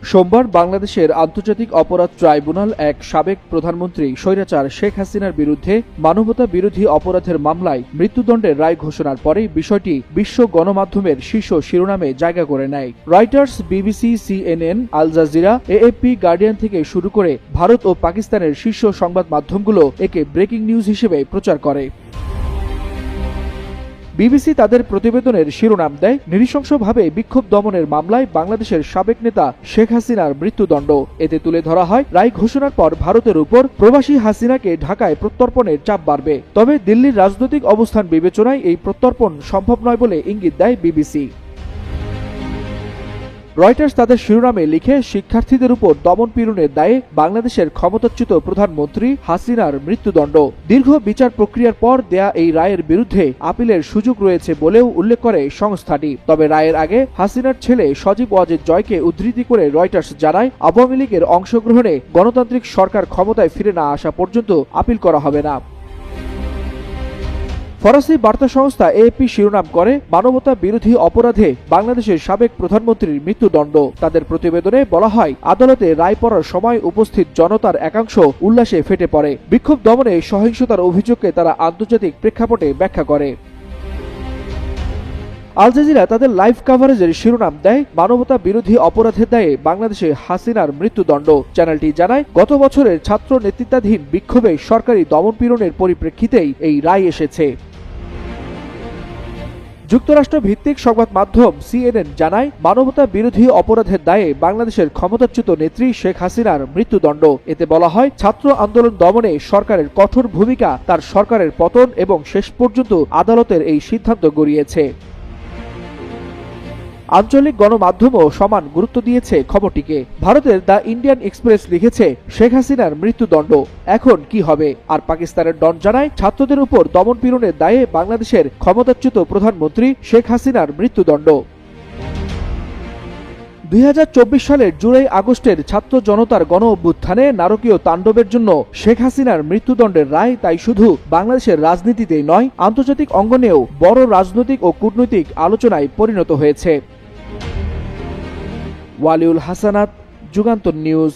সোমবার বাংলাদেশের আন্তর্জাতিক অপরাধ ট্রাইব্যুনাল এক সাবেক প্রধানমন্ত্রী স্বৈরাচার শেখ হাসিনার বিরুদ্ধে মানবতা বিরোধী অপরাধের মামলায় মৃত্যুদণ্ডের রায় ঘোষণার পরেই বিষয়টি বিশ্ব গণমাধ্যমের শীর্ষ শিরোনামে জায়গা করে নেয়। Reuters, BBC, CNN, Al Jazeera, AFP, Guardian থেকে শুরু করে ভারত ও পাকিস্তানের শীর্ষ সংবাদ মাধ্যমগুলো একে ব্রেকিং নিউজ হিসেবে প্রচার করে। বিবিসি তাদের প্রতিবেদনের শিরোনাম দেয়, নৃশংসভাবে বিক্ষোভ দমনের মামলায় বাংলাদেশের সাবেক নেতা শেখ হাসিনার মৃত্যুদণ্ড। এতে তুলে ধরা হয়, রায় ঘোষণার পর ভারতের উপর প্রবাসী হাসিনাকে ঢাকায় প্রত্যর্পণের চাপ বাড়বে। তবে দিল্লির রাজনৈতিক অবস্থান বিবেচনায় এই প্রত্যর্পণ সম্ভব নয় বলে ইঙ্গিত দেয় বিবিসি। রয়টার্স তাদের শিরোনামে লিখে, শিক্ষার্থীদের উপর দমন-পীড়নের দায়ে বাংলাদেশের ক্ষমতাচ্যুত প্রধানমন্ত্রী হাসিনার মৃত্যুদণ্ড। দীর্ঘ বিচার প্রক্রিয়ার পর দেয়া এই রায়ের বিরুদ্ধে আপিলের সুযোগ রয়েছে বলেও উল্লেখ করে সংস্থাটি। তবে রায়ের আগে হাসিনার ছেলে সজীব ওয়াজেদ জয়কে উদ্ধৃতি করে রয়টার্স জানায়, আওয়ামী লীগের অংশগ্রহণে গণতান্ত্রিক সরকার ক্ষমতায় ফিরে না আসা পর্যন্ত আপিল করা হবে না। ফরাসি বার্তা সংস্থা এএপি শিরোনাম করে, মানবতা বিরোধী অপরাধে বাংলাদেশের সাবেক প্রধানমন্ত্রীর মৃত্যুদণ্ড। তাদের প্রতিবেদনে বলা হয়, আদালতে রায় পড়ার সময় উপস্থিত জনতার একাংশ উল্লাসে ফেটে পড়ে। বিক্ষোভ দমনে সহিংসতার অভিযোগকে তারা আন্তর্জাতিক প্রেক্ষাপটে ব্যাখ্যা করে। আল জাজিরা তাদের লাইভ কাভারেজের শিরোনাম দেয়, মানবতা বিরোধী অপরাধের দায়ে বাংলাদেশে হাসিনার মৃত্যুদণ্ড। চ্যানেলটি জানায়, গত বছরের ছাত্র নেতৃত্বাধীন বিক্ষোভে সরকারি দমন-পীড়নের পরিপ্রেক্ষিতেই এই রায় এসেছে। যুক্তরাষ্ট্র ভিত্তিক সংবাদ মাধ্যম সিএনএন জানায়, মানবতা বিরোধী অপরাধের দায়ে বাংলাদেশের ক্ষমতাচ্যুত নেত্রী শেখ হাসিনার মৃত্যুদণ্ড। এতে বলা হয়, ছাত্র আন্দোলন দমনে সরকারের কঠোর ভূমিকা তার সরকারের পতন এবং শেষ পর্যন্ত আদালতের এই সিদ্ধান্ত গড়িয়েছে। আঞ্চলিক গণমাধ্যমও সমান গুরুত্ব দিয়েছে খবরটিকে। ভারতের দ্য ইন্ডিয়ান এক্সপ্রেস লিখেছে, শেখ হাসিনার মৃত্যুদণ্ড, এখন কি হবে? আর পাকিস্তানের ডন জানায়, ছাত্রদের উপর দমন-পীড়নের দায়ে বাংলাদেশের ক্ষমতাচ্যুত প্রধানমন্ত্রী শেখ হাসিনার মৃত্যুদণ্ড। 2024 সালের জুলাই আগস্টের ছাত্র জনতার গণ অভ্যুত্থানে নারকীয় তাণ্ডবের জন্য শেখ হাসিনার মৃত্যুদণ্ডের রায় তাই শুধু বাংলাদেশের রাজনীতিতেই নয়, আন্তর্জাতিক অঙ্গনেও বড় রাজনৈতিক ও কূটনৈতিক আলোচনায় পরিণত হয়েছে। ওয়ালিউল হাসানাত, যুগান্তর নিউজ।